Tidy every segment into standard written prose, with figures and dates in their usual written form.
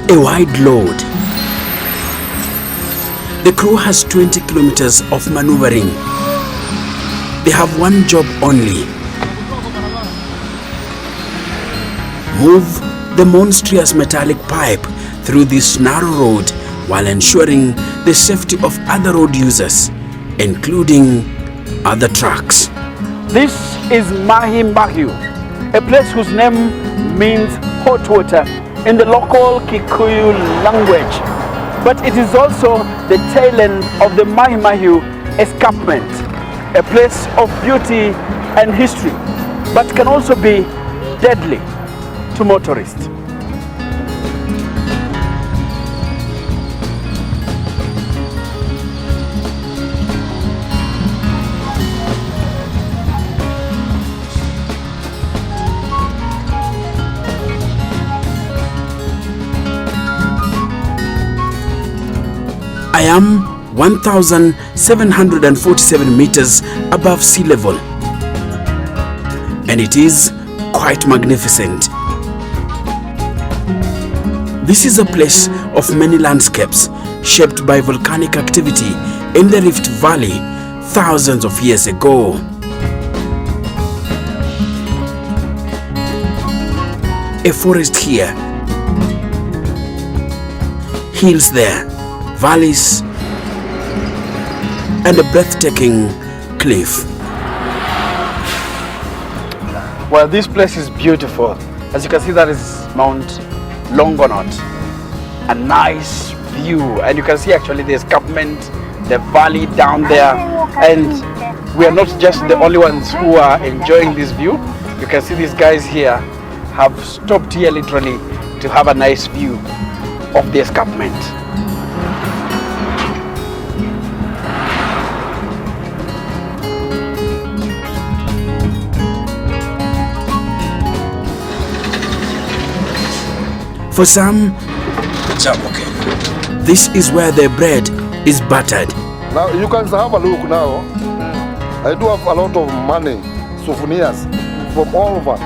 A wide load. The crew has 20 kilometers of maneuvering. They have one job only. Move the monstrous metallic pipe through this narrow road while ensuring the safety of other road users, including other trucks. This is mahio, a place whose name means hot water in the local Kikuyu language. But it is also the tail end of the mahio escarpment, a place of beauty and history, but can also be deadly to motorists. I am 1,747 meters above sea level, and it is quite magnificent. This is a place of many landscapes shaped by volcanic activity in the Rift Valley thousands of years ago. A forest here, hills there, valleys, and a breathtaking cliff. Well, this place is beautiful. As you can see, that is Mount Longonot. A nice view, and you can see actually the escarpment, the valley down there, and we are not just the only ones who are enjoying this view. You can see these guys here have stopped here literally to have a nice view of the escarpment. For some, this is where their bread is buttered. Now you can have a look now. I do have a lot of money, souvenirs from all over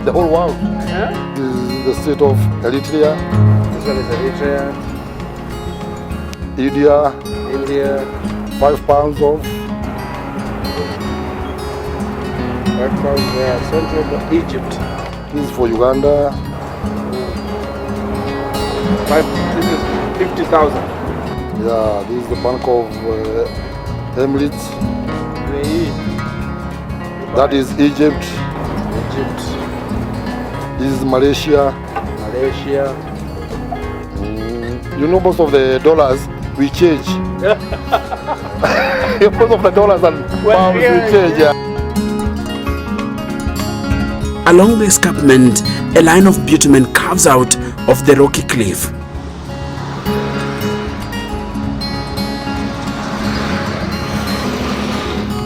the whole world. This is the state of Eritrea. This one is Eritrea. India. 5 pounds of. 5 pounds there. Central Egypt. This is for Uganda. This is 50,000. Yeah, this is the Bank of Emirates. That is Egypt. This is Malaysia. You know, most of the dollars we change. Most of the dollars and pounds we change. Yeah. Along the escarpment, a line of bitumen carves out of the rocky cliff.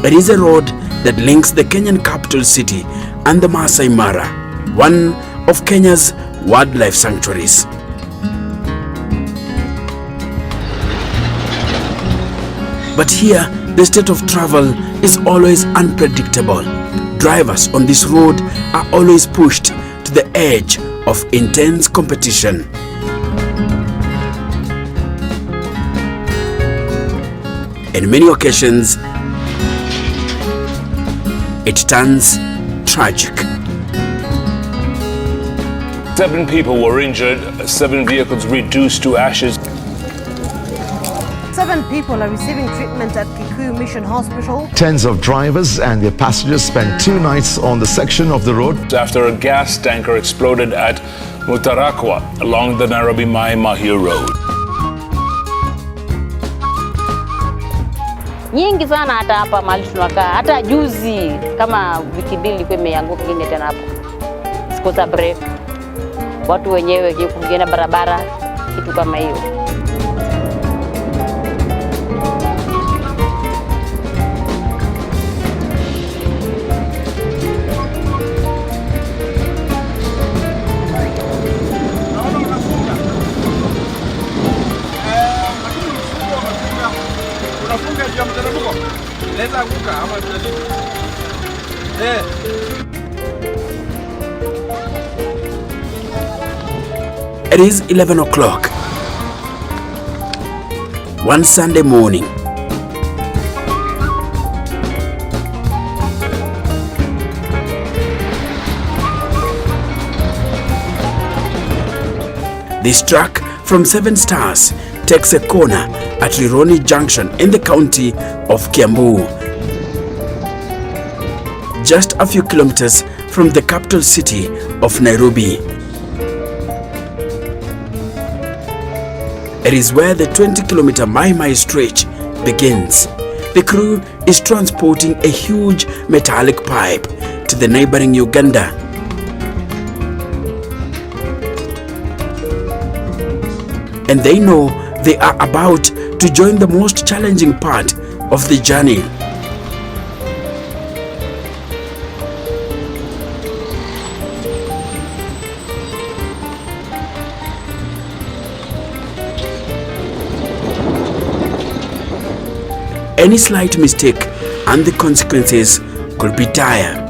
It is a road that links the Kenyan capital city and the Masai Mara, one of Kenya's wildlife sanctuaries. But here, the state of travel is always unpredictable. Drivers on this road are always pushed to the edge of intense competition. In many occasions, it turns tragic. 7 people were injured, 7 vehicles reduced to ashes. 7 people are receiving treatment at Kikuyu Mission Hospital. Tens of drivers and their passengers spent 2 nights on the section of the road After a gas tanker exploded at Mutarakwa along the Nairobi Mahio Road. Nyingi sana hata hapa mahali tunakaa. Hata juzi kama wiki mbili ilikuwa imeanguka ingine tena hapo. Siku za break. Watu wenyewe kuingia barabara kitu kama hiyo. It is 11 o'clock. One Sunday morning. This truck from 7 Stars takes a corner at Rironi Junction in the county of Kiambu, just a few kilometers from the capital city of Nairobi. It is where the 20-kilometer Mahio stretch begins. The crew is transporting a huge metallic pipe to the neighboring Uganda. And they know they are about to join the most challenging part of the journey. Any slight mistake and the consequences could be dire.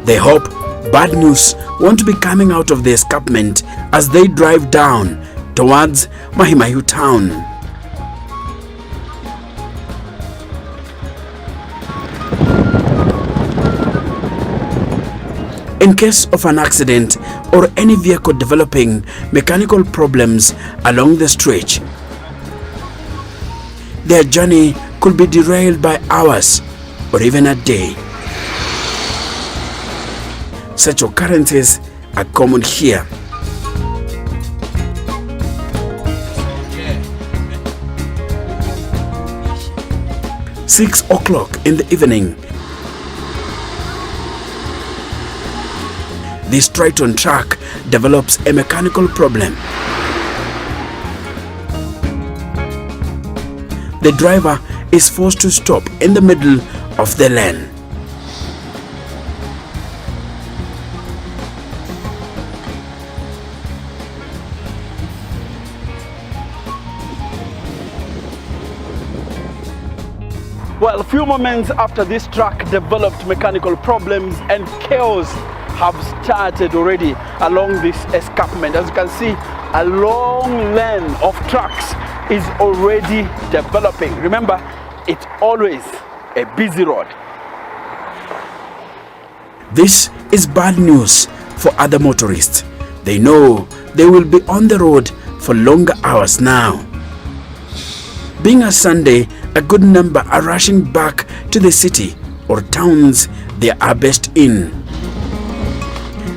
They hope bad news won't be coming out of the escarpment as they drive down towards Mahio town. In case of an accident or any vehicle developing mechanical problems along the stretch, their journey could be derailed by hours or even a day. Such occurrences are common here. At 6 o'clock in the evening, this Triton truck develops a mechanical problem. The driver is forced to stop in the middle of the lane. Well, a few moments after this truck developed mechanical problems and chaos have started already along this escarpment. As you can see, a long lane of trucks is already developing. Remember, it's always a busy road. This is bad news for other motorists. They know they will be on the road for longer hours now. Being a Sunday, a good number are rushing back to the city or towns they are based in.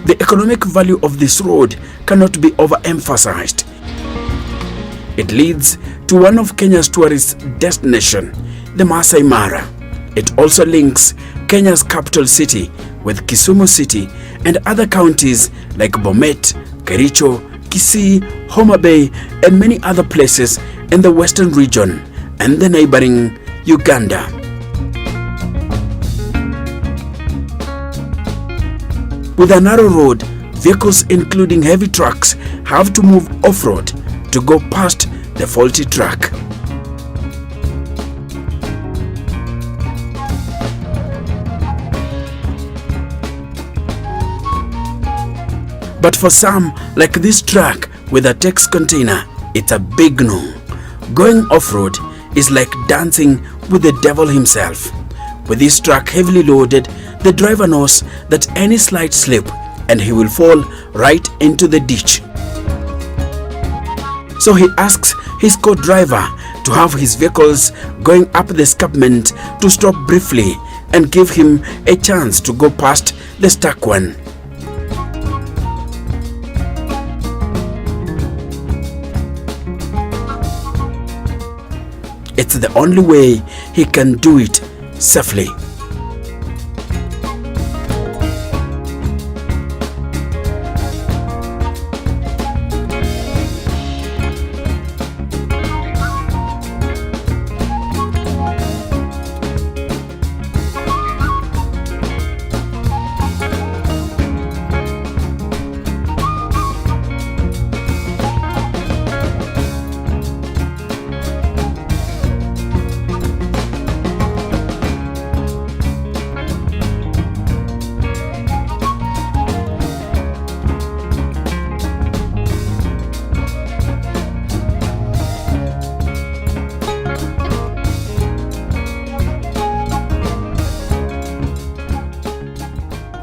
The economic value of this road cannot be overemphasized. It leads to one of Kenya's tourist destinations, the Masai Mara. It also links Kenya's capital city with Kisumu City and other counties like Bomet, Kericho, Kisii, Homa Bay, and many other places in the western region and the neighboring Uganda. With a narrow road, vehicles including heavy trucks have to move off-road to go past the faulty track. But for some, like this truck with a Tex container, it's a big no. Going off-road is like dancing with the devil himself. With this truck heavily loaded, the driver knows that any slight slip and he will fall right into the ditch. So he asks his co-driver to have his vehicles going up the escarpment to stop briefly and give him a chance to go past the stuck one. It's the only way he can do it safely.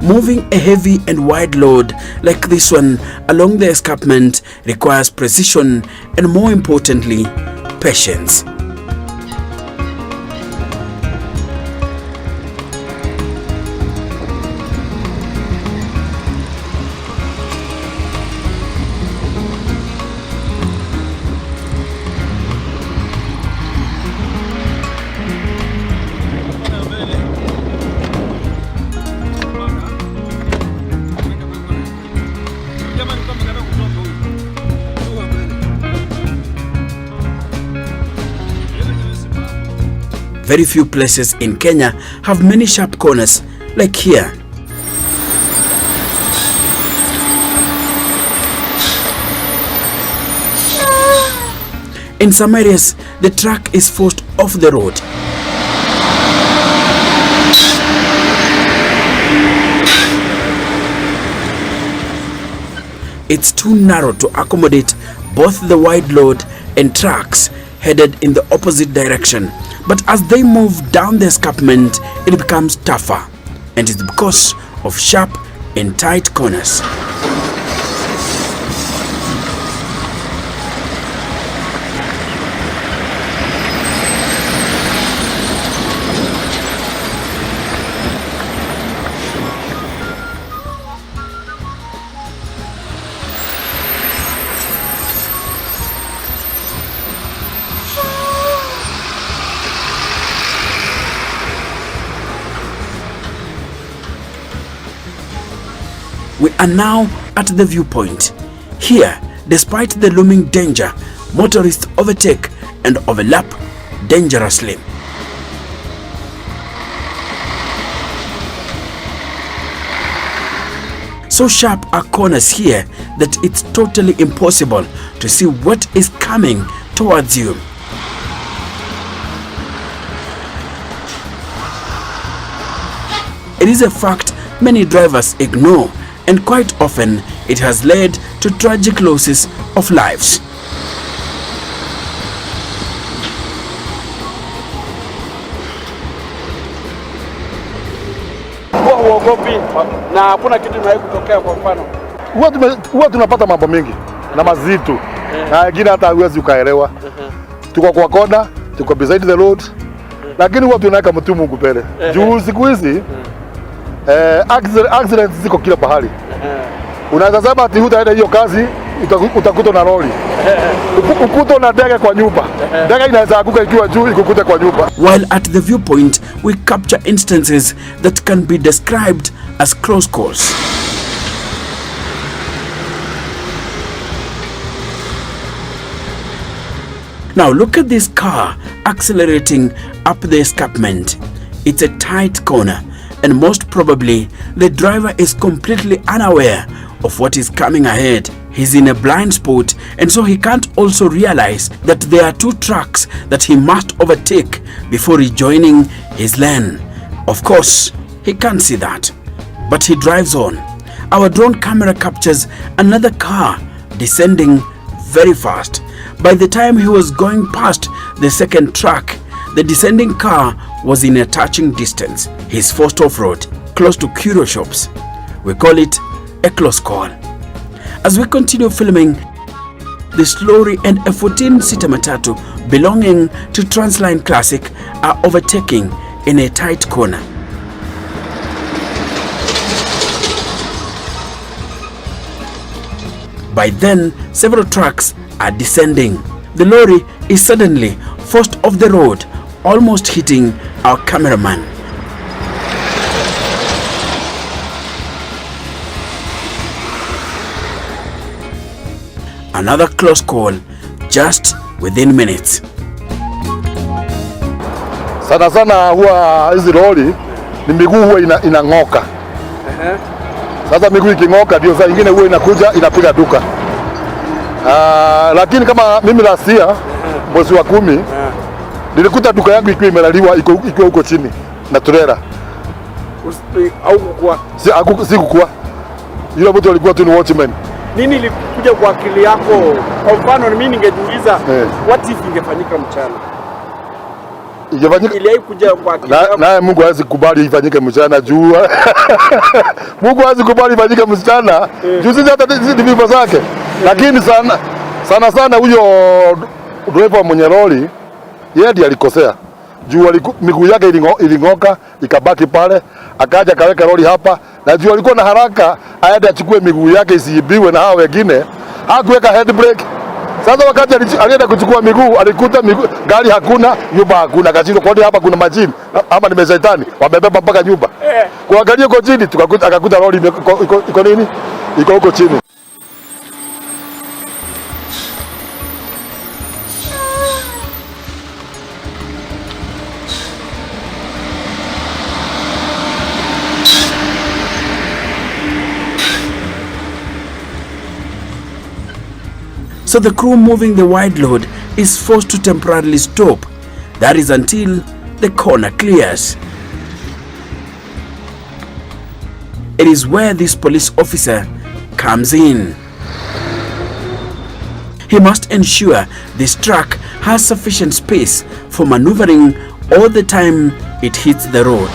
Moving a heavy and wide load like this one along the escarpment requires precision and, more importantly, patience. Very few places in Kenya have many sharp corners like here. In some areas, the truck is forced off the road. It's too narrow to accommodate both the wide load and trucks headed in the opposite direction. But as they move down the escarpment, it becomes tougher, and it's because of sharp and tight corners. We are now at the viewpoint. Here, despite the looming danger, motorists overtake and overlap dangerously. So sharp are corners here that it's totally impossible to see what is coming towards you. It is a fact many drivers ignore, and quite often it has led to tragic losses of lives. Uogopi na hakuna kitu imewahi kutokea. Kwa mfano huwa tunapata mambo mengi na mazito na wengine hata huwezi ukaelewa. Tuko kwa kona, tuko beside the road, lakini huwa tunaweka mtu Mungu mbele. Juu siku hizi accidents ziko kila pahali. Unaweza sema ati hutaenda hiyo kazi, utakuta na lori, ukuta na ndege kwa nyumba, ndege inaweza anguka ikiwa juu ikukute kwa nyumba. While at the viewpoint, we capture instances that can be described as close calls. Now look at this car accelerating up the escarpment. It's a tight corner, and most probably the driver is completely unaware of what is coming ahead. He's in a blind spot, and so he can't also realize that there are two trucks that he must overtake before rejoining his lane. Of course, he can't see that, but he drives on. Our drone camera captures another car descending very fast. By the time he was going past the second truck, the descending car was in a touching distance. He's forced off-road, close to curio shops. We call it a close call. As we continue filming, this lorry and a 14-seater matatu belonging to Transline Classic are overtaking in a tight corner. By then, several trucks are descending. The lorry is suddenly forced off the road, almost hitting our cameraman. Another close call just within minutes. Sana sana huwa hizi lori ni miguu huwa inang'oka. Sasa miguu iking'oka ndio saa nyingine huwa inakuja inapiga duka. Lakini kama mimi last year mwezi wa 10 nilikuta duka yangu ikiwa imelaliwa ikiwa huko chini na trailer. Au kukua? Si kukua. Yule mtu alikuwa tu ni watchman. Nini ilikuja kwa akili yako? Kwa mfano mimi ningejiuliza what if ingefanyika mchana? Iliwahi kuja kwa naye Mungu hawezi kubali ifanyike mchana juu. Mungu hawezi kubali ifanyike mchana juu sisi hata sisi vifo zake. Lakini sana huyo driver mwenye lori yeye ndiye alikosea. Juu miguu yake iling'oka ikabaki pale, akaja kaweka lori hapa na juu alikuwa na haraka aende achukue miguu yake isiibiwe na hao wengine. Hakuweka head brake. Sasa wakati alienda kuchukua miguu, alikuta gari hakuna, nyumba hakuna. Akashindwa kwani hapa kuna majini ama ni shetani wamebeba mpaka nyumba. Kuangalia huko chini akakuta lori iko nini? Iko huko chini. So the crew moving the wide load is forced to temporarily stop. That is until the corner clears. It is where this police officer comes in. He must ensure this truck has sufficient space for maneuvering all the time it hits the road.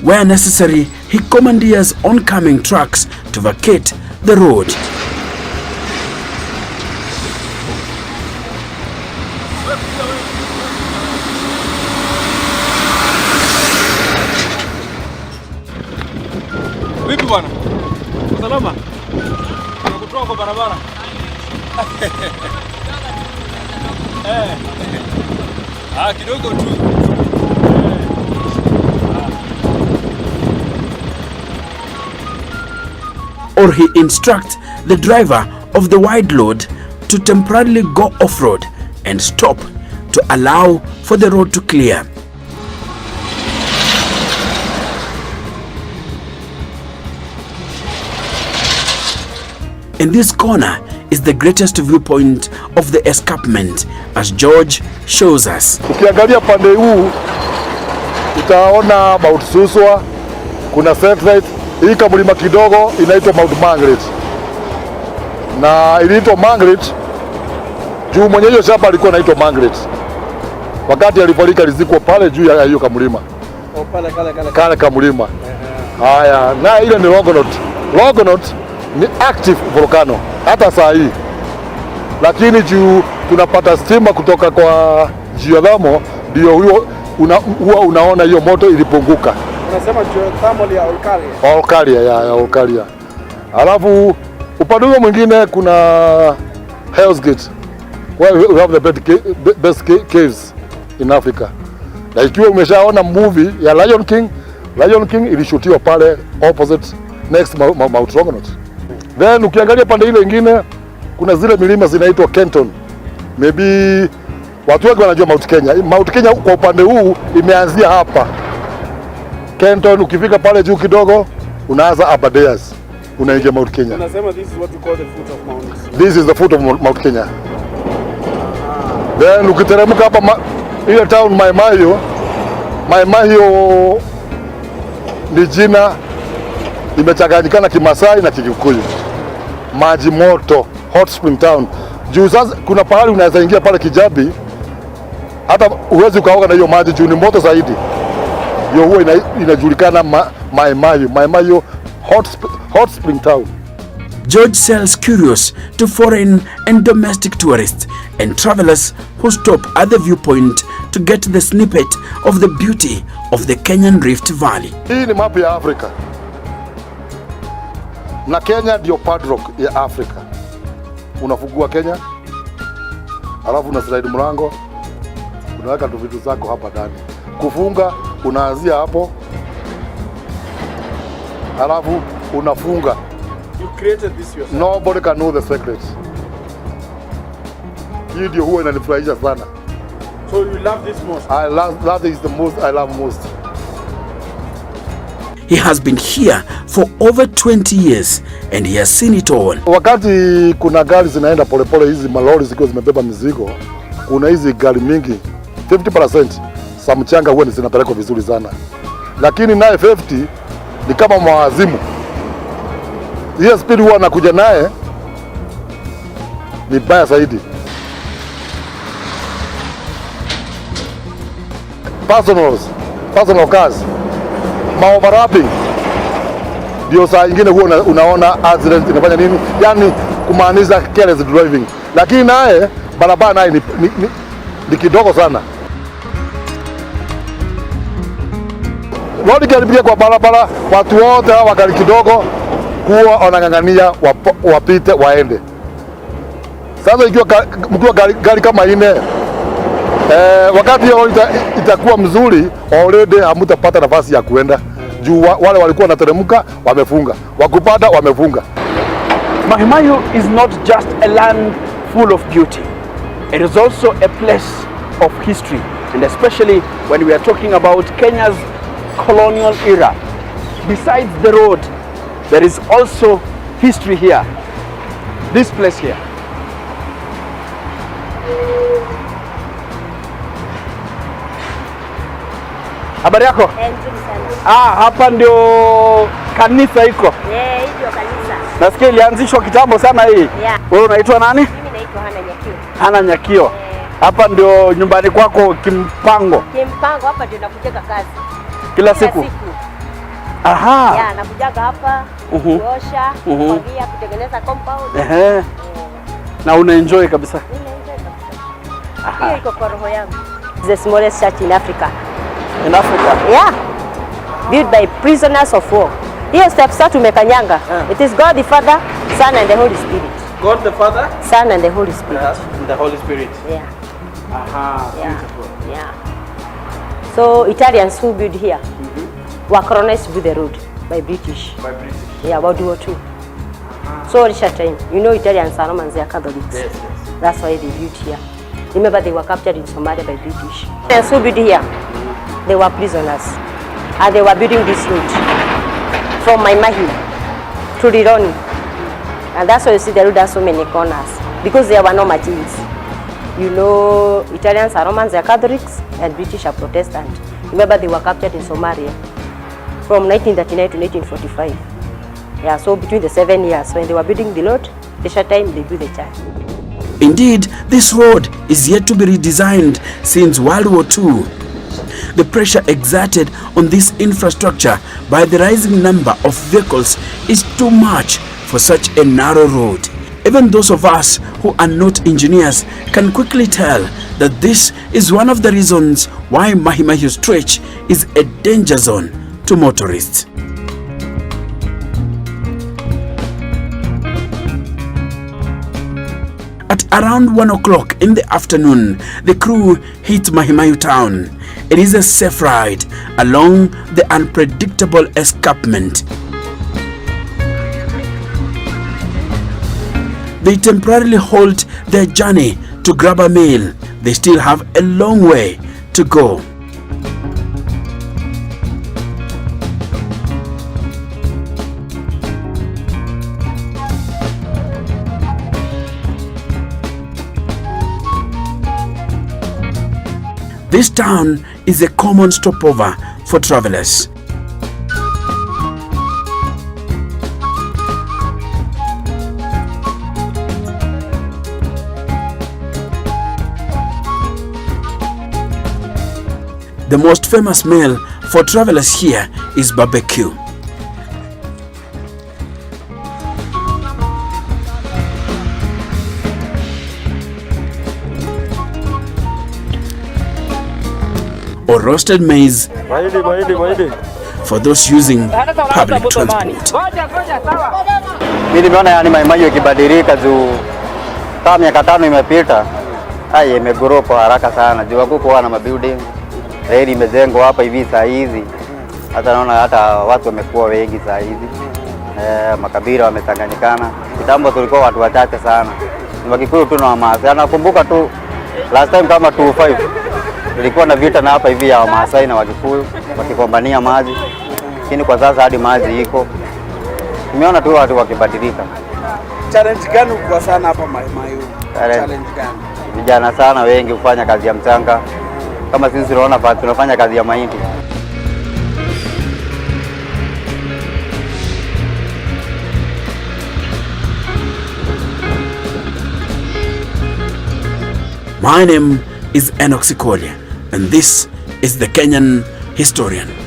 Where necessary, he commandeers oncoming trucks to vacate the road. Vipi bwana? Salama? Nakutoa kwa barabara. Kidogo tu. Or he instructs the driver of the wide load to temporarily go off-road and stop to allow for the road to clear. In this corner is the greatest viewpoint of the escarpment, as George shows us. Ukiangalia pande huu utaona Mount Suswa, kuna satellite. Hii kamlima kidogo inaitwa Mount Margaret. Na iliitwa Margaret juu mwenye hiyo shamba alikuwa anaitwa Margaret. Wakati alifariki alizikwa pale juu ya hiyo kamlima. Kale kamlima. Haya, na ile ni Longonot. Longonot ni active volcano hata saa hii. Lakini juu tunapata stima kutoka kwa geothermal, ndio huwa unaona hiyo moto ilipunguka. Unasema geothermal ya Olkaria. Ya Olkaria. Alafu upande huo mwingine kuna Hell's Gate, where we have the best caves in Africa. Na ikiwa umeshaona movie ya Lion King ilishutiwa pale opposite next Mount Longonot. Then ukiangalia pande ile nyingine kuna zile milima zinaitwa Kenton. Maybe watu wengi wanajua Mount Kenya. Mount Kenya kwa upande huu imeanzia hapa Kenton, ukifika pale juu kidogo unaanza Aberdares, unaingia Mount Kenya. Unasema this is what we call the foot of Mount. This is the foot of Mount Kenya. Then ukiteremka hapa ile town mahio ni jina imechanganyikana Kimasai na Kikuyu. Maji moto, hot spring town. Juu sasa kuna pahali unaweza ingia pale Kijabi hata uwezi ukaoga na hiyo maji juu ni moto zaidi. Hiyo huwa inajulikana mahio hot spring town. George sells curios to foreign and domestic tourists and travelers who stop at the viewpoint to get the snippet of the beauty of the Kenyan Rift Valley. Hii ni mapu ya Afrika. Na Kenya ndio padrock ya Afrika. Unafungua Kenya, alafu una slide mlango, unaweka tu vitu zako hapa ndani. Kufunga unaanzia hapo, alafu unafunga. You created this yourself. Nobody can know the secret. Hii ndio huwa inanifurahisha sana. So you love this most? That is the most I love most. He has been here for over 20 years and he has seen it all. Wakati kuna gari zinaenda polepole, hizi malori zikiwa zimebeba mizigo, kuna hizi gari mingi 50% za mchanga huwa zinapelekwa vizuri sana. Lakini naye 50 ni kama mwazimu. Hiyo speed huwa anakuja naye ni baya zaidi. Personal cars, overlapping, ndio saa ingine huwa unaona accident inafanya nini, yani kumaanisha careless driving. Lakini naye barabara naye ni kidogo sana. Lori karibia kwa barabara, watu wote hawa gari kidogo huwa wanang'ang'ania wapite waende. Sasa mkiwa gari kama ine, wakati hiyo itakuwa mzuri, already hamutapata nafasi ya kuenda. Juu wale walikuwa wanateremka wamefunga, wakupata wamefunga. Mahio is not just a land full of beauty. It is also a place of history, and especially when we are talking about Kenya's colonial era. Besides the road, there is also history here. This place here. Habari yako? Nzuri sana. Hapa ndio kanisa iko. Ndio kanisa. Nasikia ilianzishwa kitambo sana hii. Yeah. Wewe unaitwa nani? Mimi naitwa Hana Nyakio. Hana Nyakio. Hapa ndio nyumbani kwako kimpango. Kimpango hapa ndio nakujaga kazi. Kila siku. Aha. Ya, nakujaga hapa, kuosha, kufagia, kutengeneza compound. Na una enjoy kabisa. Hiyo iko kwa roho yangu. The smallest church in Africa. In Africa? Yeah. Built by prisoners of war. Hiyo steps tatu tumekanyanga. It is God the Father, Son and the Holy Spirit. God the Father, Son and the Holy Spirit. And the Holy Spirit. Yeah. Aha. Yeah. Beautiful. Yeah. So Italians who built here were colonized with the road by British. By British. Yeah, about World War II. So Richard time, you know Italians are Romans, they are Catholics. Yes. That's why they built here. Remember they were captured in Somalia by British. And so built here, they were prisoners. And they were building this road from mahio to Rironi. And that's why you see the road has so many corners. Because there were no machines. You know, Italians are Romans, they are Catholics, and British are Protestant. Remember they were captured in Somalia from 1939 to 1945. Yeah, so between the 7 years when they were building the road, the short time they built the church. Indeed, this road is yet to be redesigned since World War II. The pressure exerted on this infrastructure by the rising number of vehicles is too much for such a narrow road. Even those of us who are not engineers can quickly tell that this is one of the reasons why Mahio stretch is a danger zone to motorists. At around 1 o'clock in the afternoon, the crew hit Mahio town. It is a safe ride along the unpredictable escarpment. They temporarily halt their journey to grab a meal. They still have a long way to go. This town is a common stopover for travelers. The most famous meal for travelers here is barbecue. Or roasted maize for those using public transport. Mimi nimeona yani Mahio ikibadilika juu kama miaka 5 imepita, imegrow kwa haraka sana juu hakukuwa na mabuilding. Reli imejengwa hapa hivi saa hizi. Hata naona hata watu wamekuwa wengi saa hizi. Makabila wamechanganyikana. Kitambo tulikuwa watu wachache sana. Ni Wakikuyu tu na Wamasai. Nakumbuka tu last time kama 25 tulikuwa na vita na hapa hivi ya Wamasai na Wakikuyu wakikombania maji. Lakini kwa sasa hadi maji iko. Tumeona tu watu wakibadilika. Challenge gani kwa sana hapa Mahio? Challenge gani? Vijana sana wengi kufanya kazi ya mchanga. Kama sisi tunaona tunafanya kazi ya mahindi. My name is Enoch Sikolia, and this is the Kenyan Historian.